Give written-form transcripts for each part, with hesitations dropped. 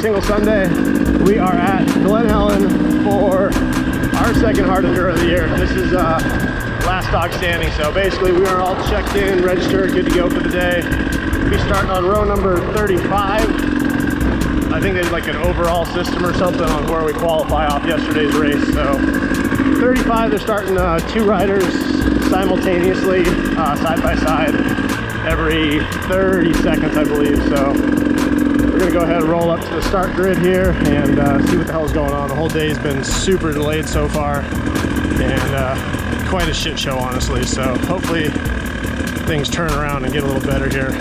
single Sunday. We are at Glen Helen for our second hard enduro of the year. This is last dog standing, so basically we are all checked in, registered, good to go for the day. We'll be starting on row number 35. I think there's like an overall system or something on where we qualify off yesterday's race. So 35, they're starting 2 riders simultaneously, side by side, every 30 seconds, I believe. So we're gonna go ahead and roll up to the start grid here and see what the hell is going on. The whole day's been super delayed so far, and quite a shit show, honestly. So hopefully things turn around and get a little better here.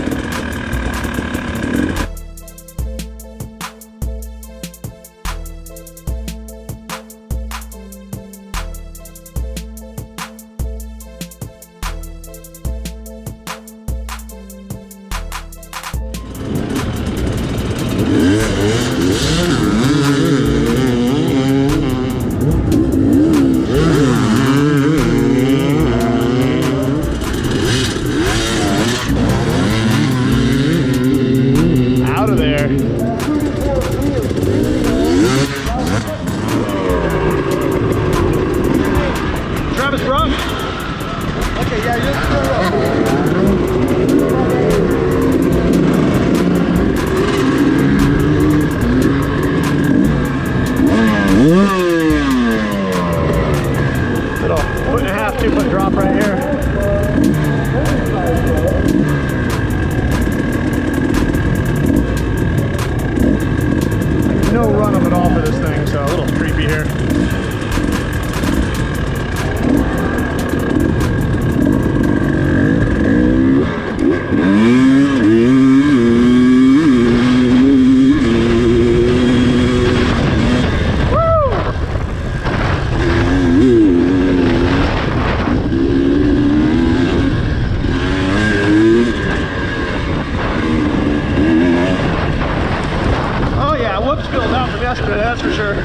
That's for sure.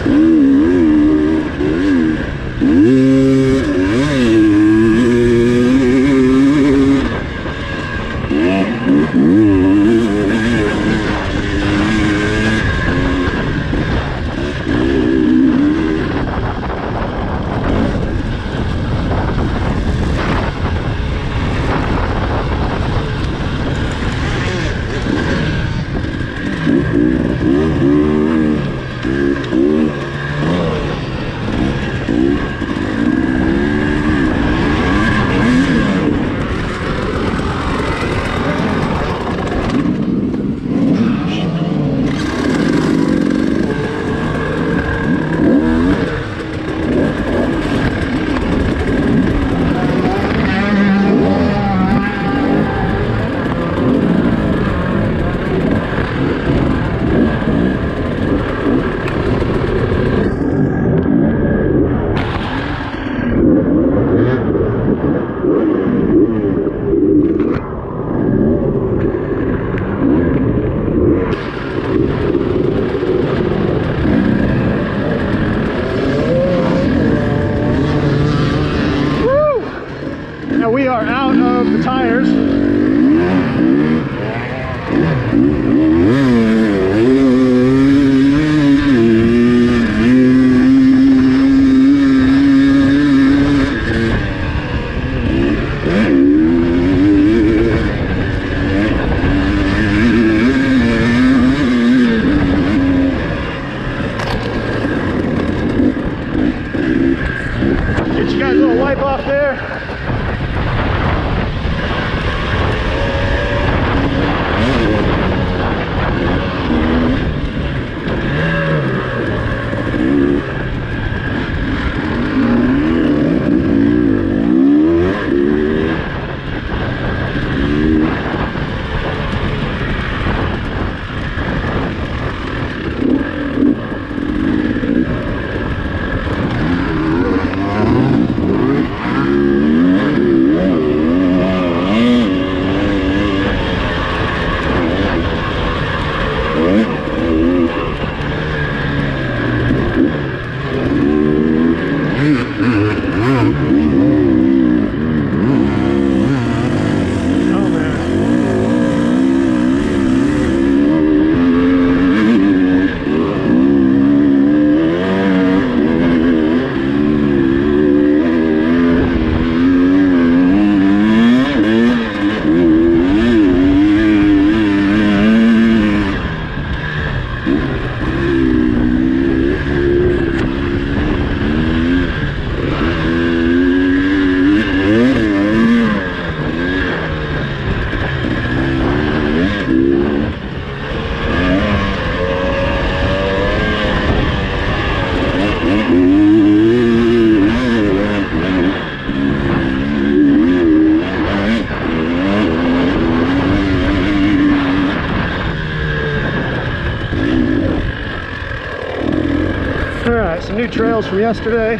All right, some new trails from yesterday.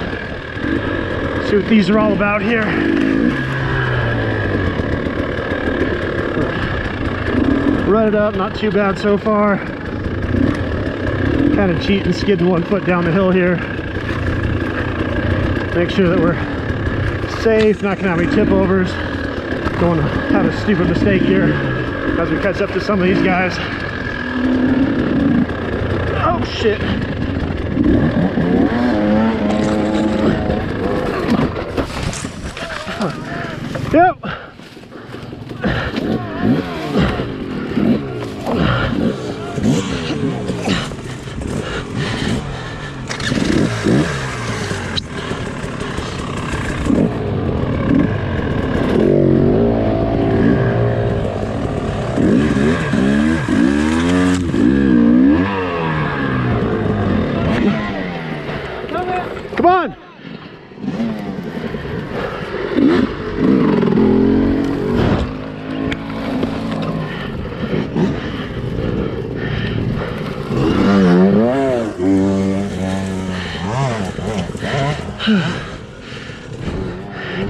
See what these are all about here. Rutted up, not too bad so far. Kind of cheating, skidding 1 foot down the hill here. Make sure that we're safe, not gonna have any tip overs. Don't want to have a stupid mistake here as we catch up to some of these guys. Oh shit. Yep. Come on.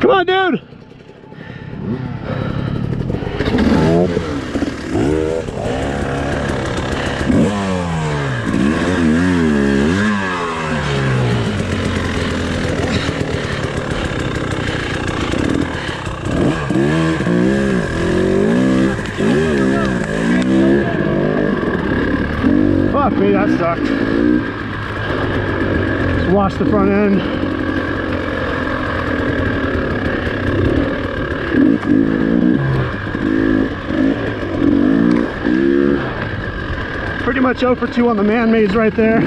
Come on, dude. Fuck me, that sucked. Just wash the front end. Pretty much 0 for 2 on the man-mades right there.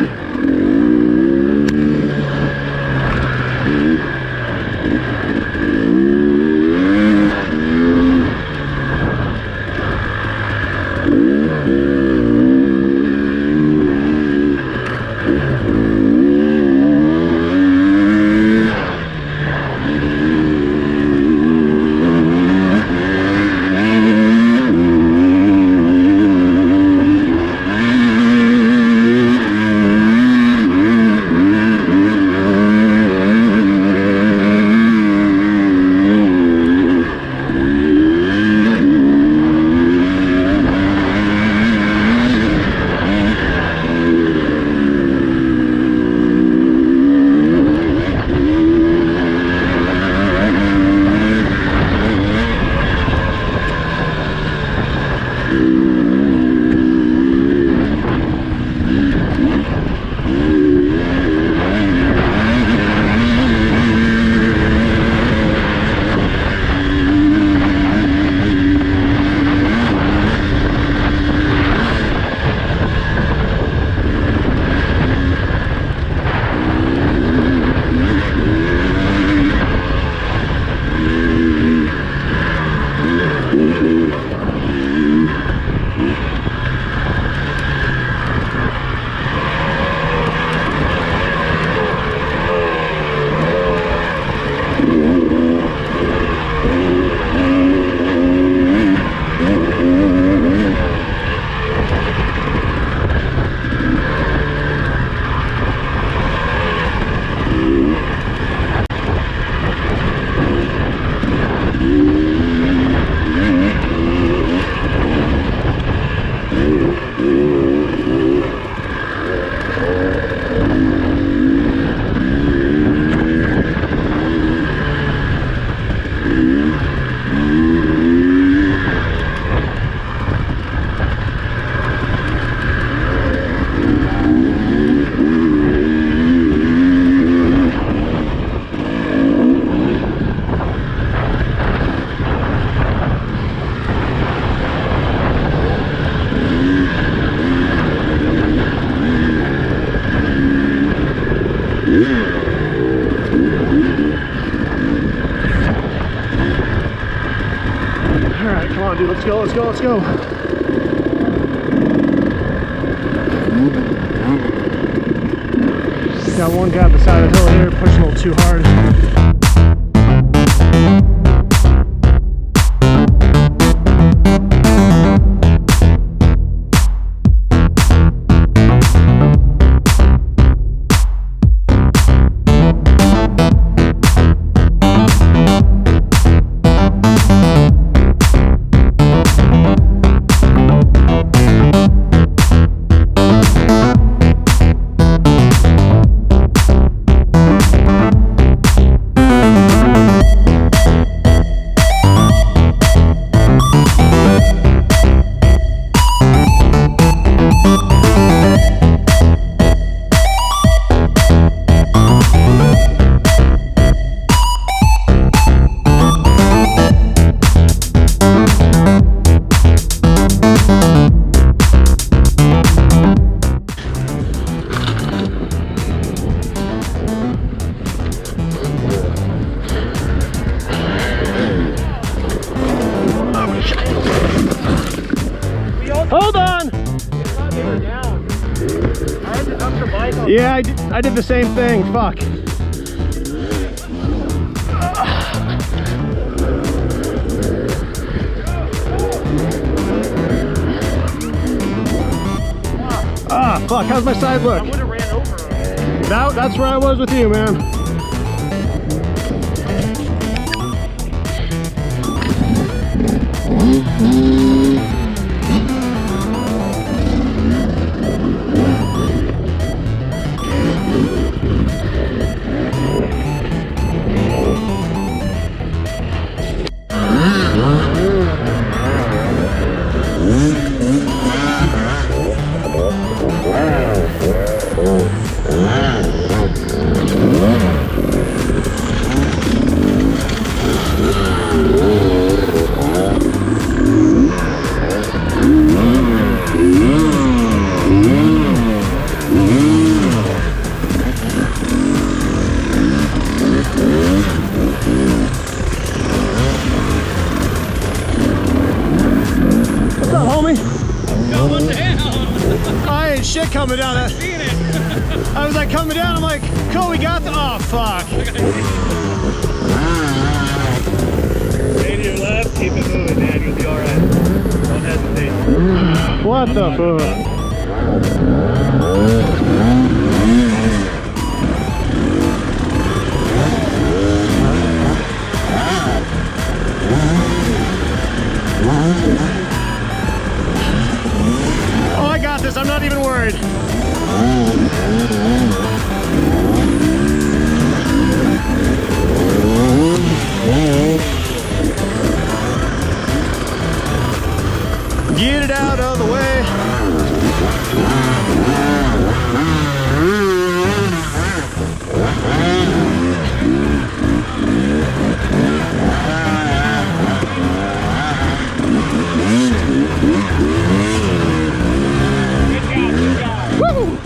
Dude, let's go, let's go, let's go. Got one guy beside the hill here, pushing a little too hard. Yeah, I did the same thing. Fuck. Ah, fuck. How's my side look? I would have ran over him. That's where I was with you, man. What's up, homie? Going down. I ain't shit coming down that. Seen it. I was like coming down, I'm like, cool, we got the, oh fuck. Stay to your left, keep it moving, man. You'll be alright. Don't hesitate. What the fuck? Oh, I got this, I'm not even worried. Get it out of the way. Woo!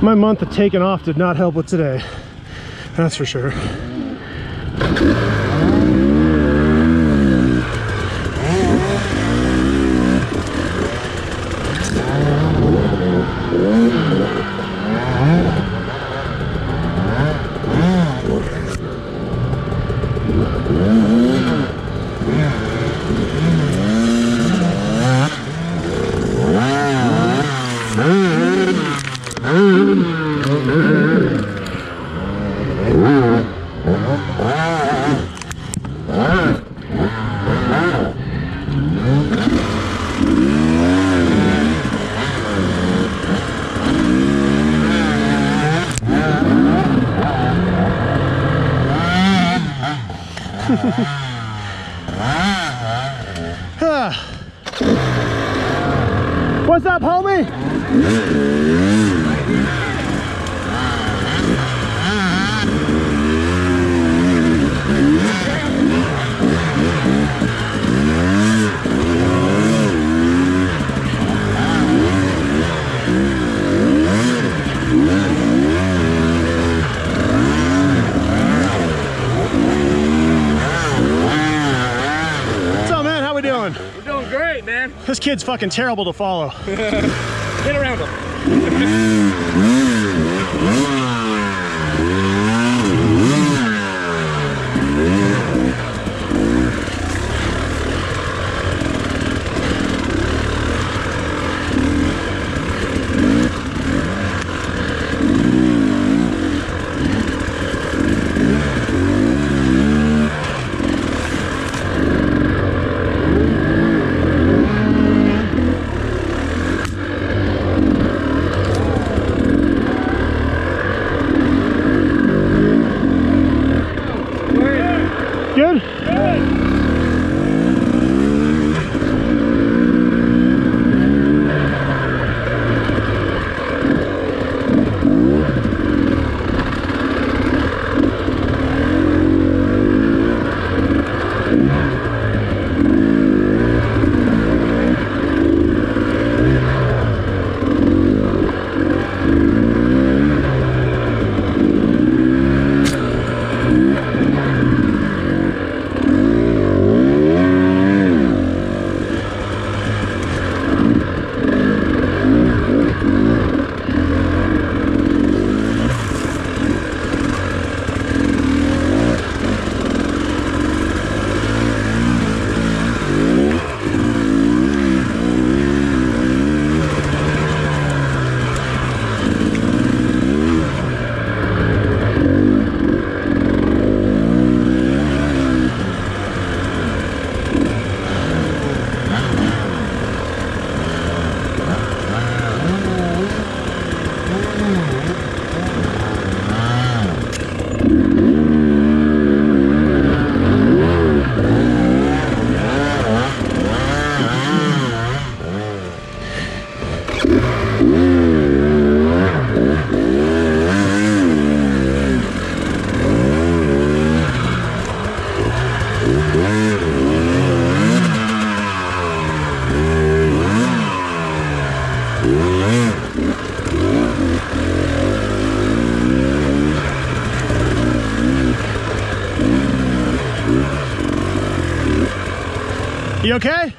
My month of taking off did not help with today. That's for sure. What's up, homie? This kid's fucking terrible to follow. Get around him. Good? You okay?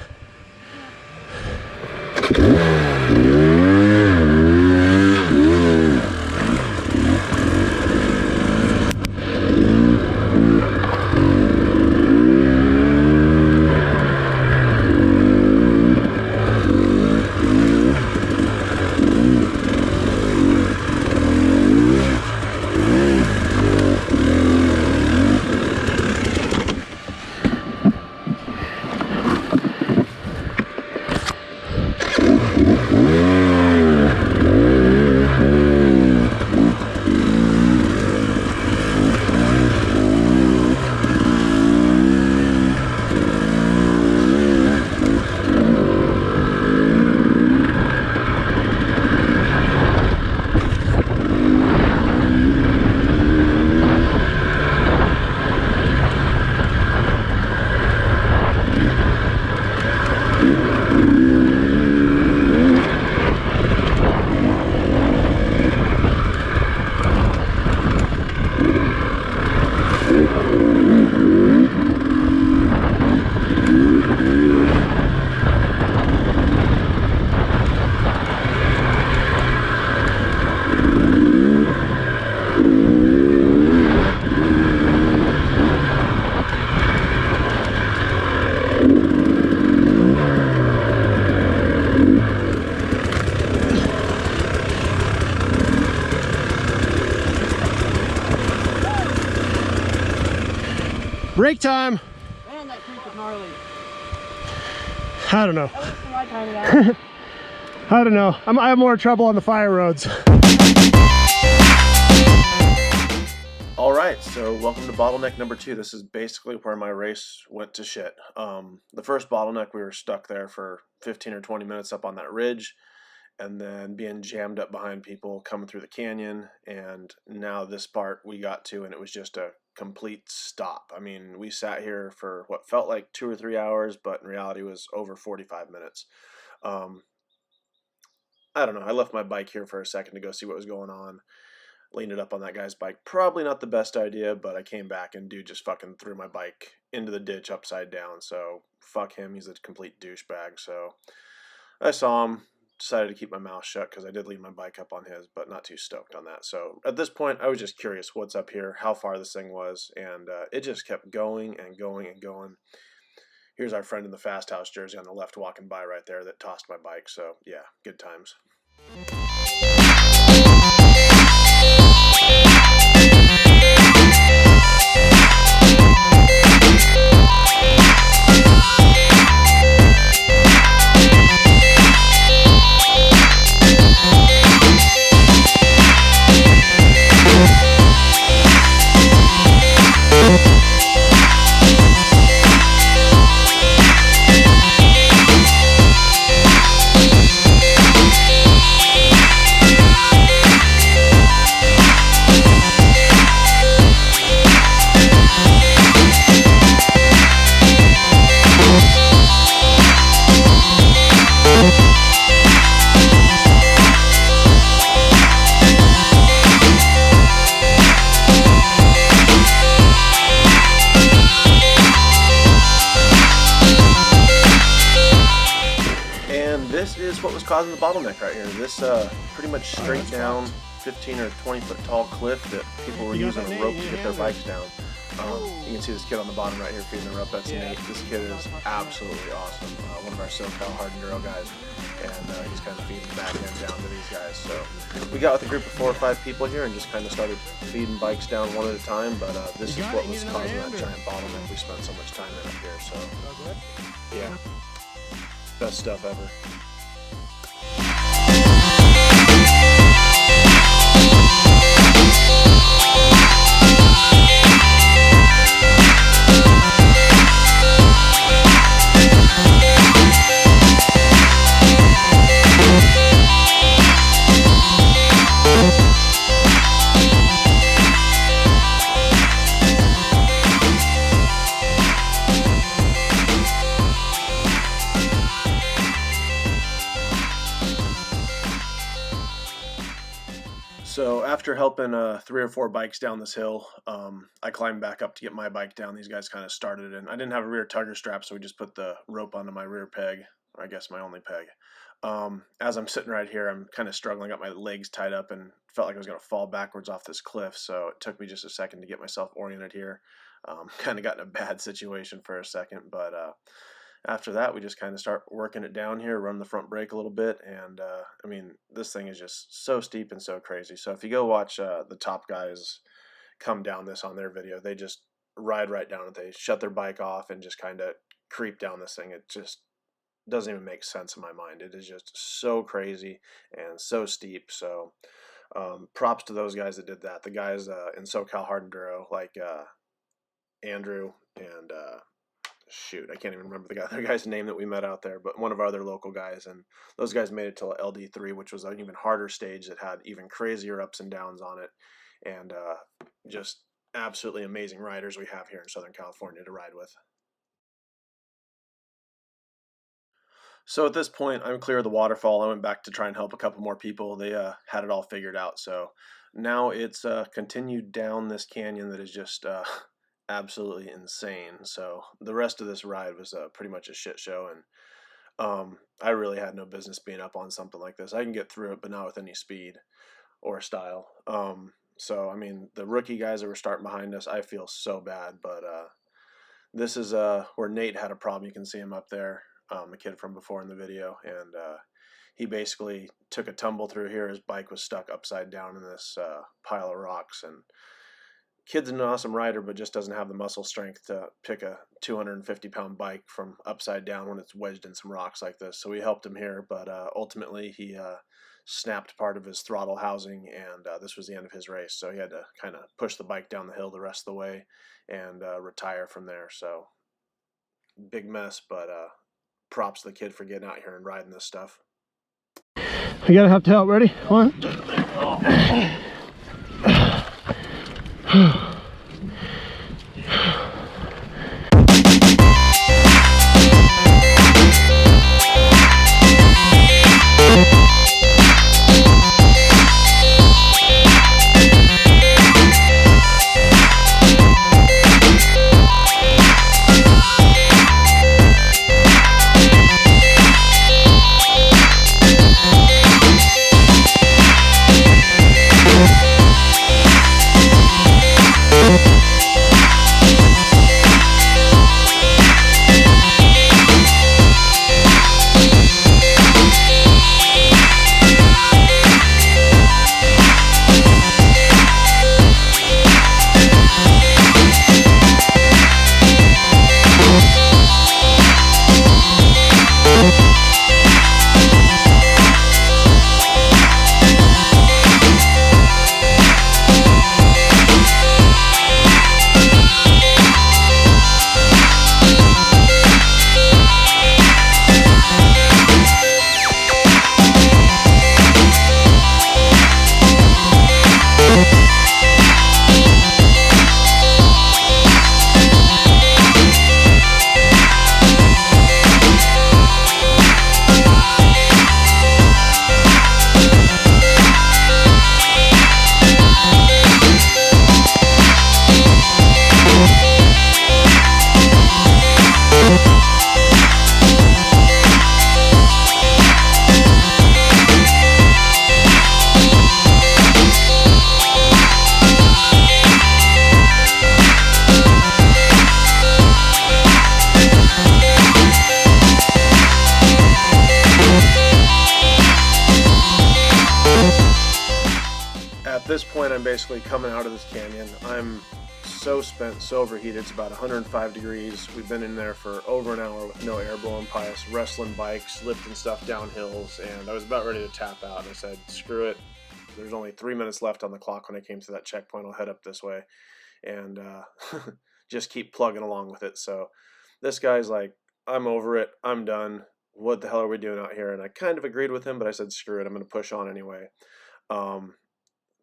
Break time. Man, that creek is gnarly. I don't know. At least for my time of that. I don't know. I have more trouble on the fire roads. All right, so welcome to bottleneck number 2. This is basically where my race went to shit. The first bottleneck, we were stuck there for 15 or 20 minutes up on that ridge, and then being jammed up behind people coming through the canyon. And now this part we got to, and it was just a complete stop. I mean, we sat here for what felt like 2 or 3 hours, but in reality was over 45 minutes. I don't know. I left my bike here for a second to go see what was going on. leaned it up on that guy's bike. Probably not the best idea, but I came back and dude just fucking threw my bike into the ditch upside down. So fuck him, he's a complete douchebag. So I saw him, decided to keep my mouth shut because I did leave my bike up on his, but not too stoked on that. So at this point, I was just curious what's up here, how far this thing was, and it just kept going and going and going. Here's our friend in the Fast House jersey on the left walking by right there that tossed my bike. So yeah, good times. This is what was causing the bottleneck right here. This pretty much straight down 15 or 20 foot tall cliff that people were using a rope to get their bikes down. You can see this kid on the bottom right here feeding the rope. That's Nate. This kid is absolutely awesome. One of our SoCal hard enduro guys, and he's kind of feeding the back end down to these guys. So we got with a group of 4 or 5 people here and just kind of started feeding bikes down one at a time. But this is what was causing that giant bottleneck. We spent so much time in up here. So yeah, best stuff ever. So after helping 3 or 4 bikes down this hill, I climbed back up to get my bike down. These guys kind of started it, and I didn't have a rear tugger strap, so we just put the rope onto my rear peg, or I guess my only peg. As I'm sitting right here, I'm kind of struggling, got my legs tied up and felt like I was going to fall backwards off this cliff, so it took me just a second to get myself oriented here. Kind of got in a bad situation for a second, but after that, we just kind of start working it down here, run the front brake a little bit, and I mean, this thing is just so steep and so crazy. So if you go watch the top guys come down this on their video, they just ride right down it. They shut their bike off and just kind of creep down this thing. It just doesn't even make sense in my mind. It is just so crazy and so steep. So props to those guys that did that. The guys in SoCal Hard Enduro, like Andrew and shoot, I can't even remember the guy's name that we met out there, but one of our other local guys, and those guys made it to LD3, which was an even harder stage that had even crazier ups and downs on it, and just absolutely amazing riders we have here in Southern California to ride with. So at this point, I'm clear of the waterfall. I went back to try and help a couple more people. They had it all figured out, so now it's continued down this canyon that is just absolutely insane. So the rest of this ride was pretty much a shit show, and I really had no business being up on something like this. I can get through it, but not with any speed or style. So I mean, the rookie guys that were starting behind us, I feel so bad, but this is where Nate had a problem. You can see him up there, the kid from before in the video, and he basically took a tumble through here. His bike was stuck upside down in this pile of rocks, and kid's an awesome rider, but just doesn't have the muscle strength to pick a 250-pound bike from upside down when it's wedged in some rocks like this. So we helped him here, but ultimately he snapped part of his throttle housing, and this was the end of his race. So he had to kind of push the bike down the hill the rest of the way and retire from there. So big mess, but props to the kid for getting out here and riding this stuff. You gotta have to help. Ready? 1, 2, 3. this point, I'm basically coming out of this canyon. I'm so spent, so overheated. It's about 105 degrees. We've been in there for over an hour with no air blowing by us, wrestling bikes, lifting stuff down hills, and I was about ready to tap out. And I said, screw it. There's only 3 minutes left on the clock when I came to that checkpoint. I'll head up this way and just keep plugging along with it. So this guy's like, I'm over it. I'm done. What the hell are we doing out here? And I kind of agreed with him, but I said, screw it. I'm going to push on anyway.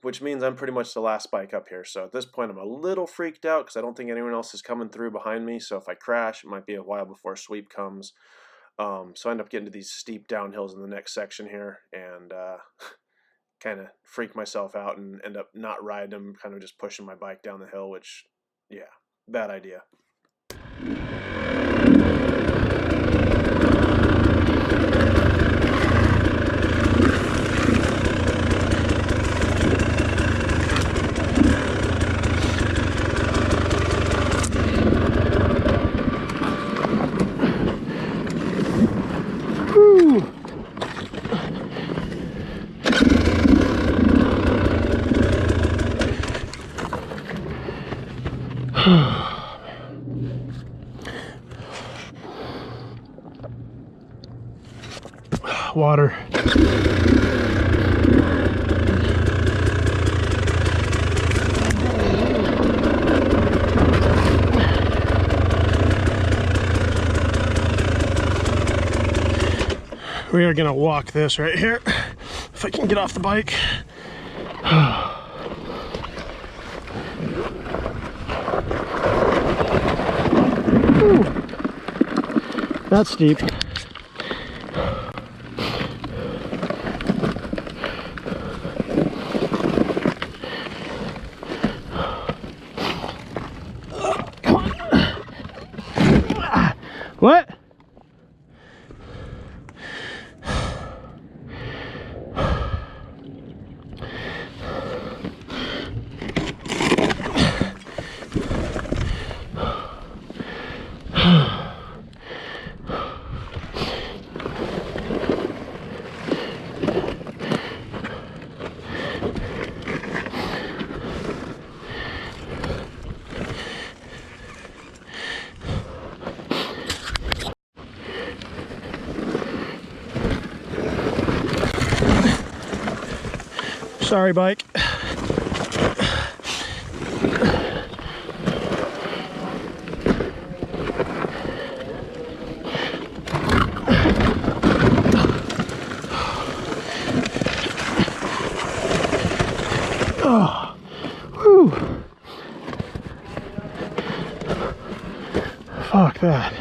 Which means I'm pretty much the last bike up here. So at this point, I'm a little freaked out because I don't think anyone else is coming through behind me. So if I crash, it might be a while before sweep comes. So I end up getting to these steep downhills in the next section here and kind of freak myself out and end up not riding them, kind of just pushing my bike down the hill, which, yeah, bad idea. Water. We are gonna walk this right here if I can get off the bike. That's steep. What? Sorry, bike. Oh, whew. Fuck that.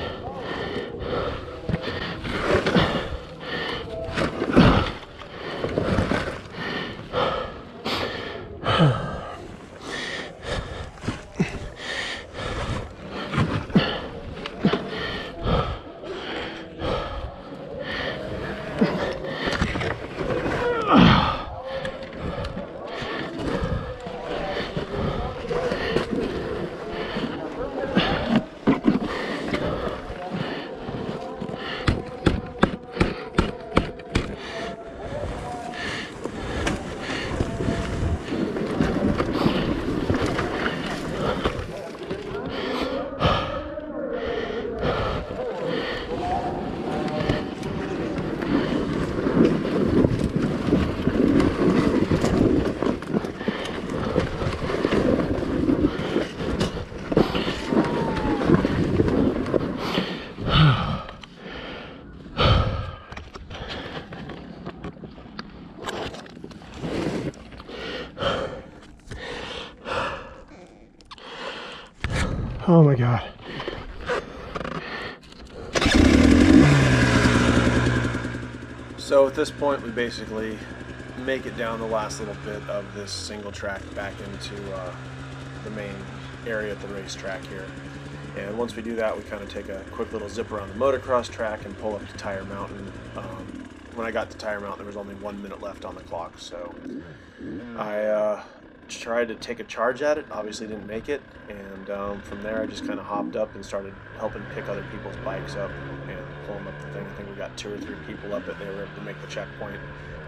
Oh my God. So at this point, we basically make it down the last little bit of this single track back into the main area at the racetrack here. And once we do that, we kind of take a quick little zip around the motocross track and pull up to Tire Mountain. When I got to Tire Mountain, there was only 1 minute left on the clock, so I tried to take a charge at it, obviously didn't make it, and from there I just kind of hopped up and started helping pick other people's bikes up and pull them up the thing. I think we got 2 or 3 people up it. They were able to make the checkpoint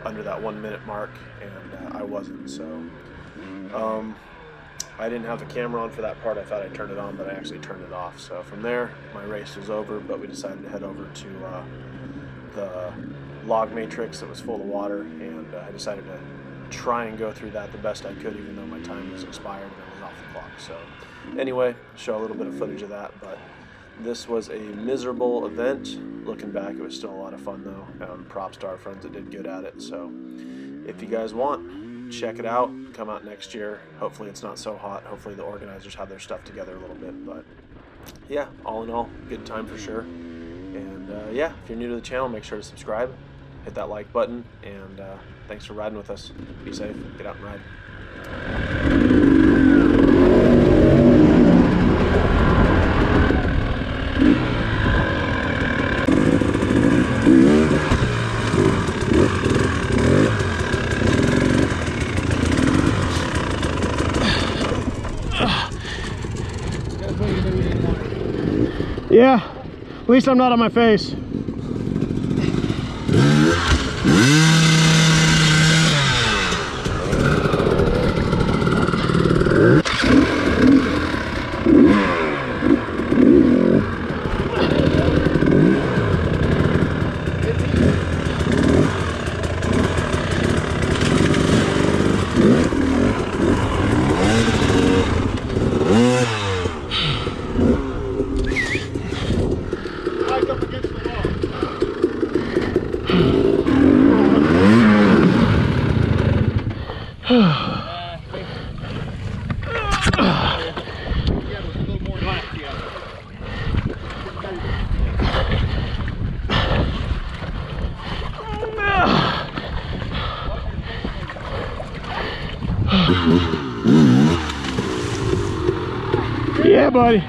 under that 1 minute mark, and I wasn't, so I didn't have the camera on for that part. I thought I turned it on, but I actually turned it off. So from there, my race was over, but we decided to head over to the log matrix that was full of water, and I decided to try and go through that the best I could, even though my time was expired and I was off the clock. So anyway, show a little bit of footage of that, but this was a miserable event. Looking back, it was still a lot of fun though. Props to our friends that did good at it. So if you guys want, check it out. Come out next year. Hopefully it's not so hot. Hopefully the organizers have their stuff together a little bit. But yeah, all in all, good time for sure. And yeah, if you're new to the channel, make sure to subscribe, hit that like button, and thanks for riding with us. Be safe, get out and ride. Yeah, at least I'm not on my face. Yeah, buddy.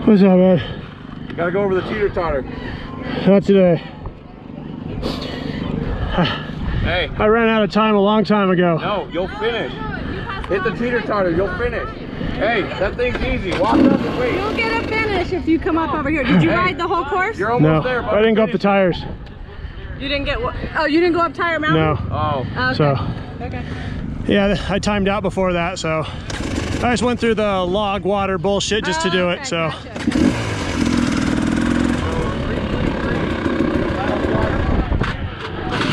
What's up, man? Gotta go over the teeter-totter. Not today. Hey. I ran out of time a long time ago. No, you'll finish. Hit the teeter-totter, you'll finish. Hey, that thing's easy. Walk up and wait. You'll get a finish if you come up over here. Did you ride the whole course? You're almost there, No, but I didn't go up the tires. You didn't get what? Oh, you didn't go up Tire Mountain? No. Oh. Okay. So, Okay. yeah, I timed out before that, so I just went through the log water bullshit just to do it, Okay, so. gotcha.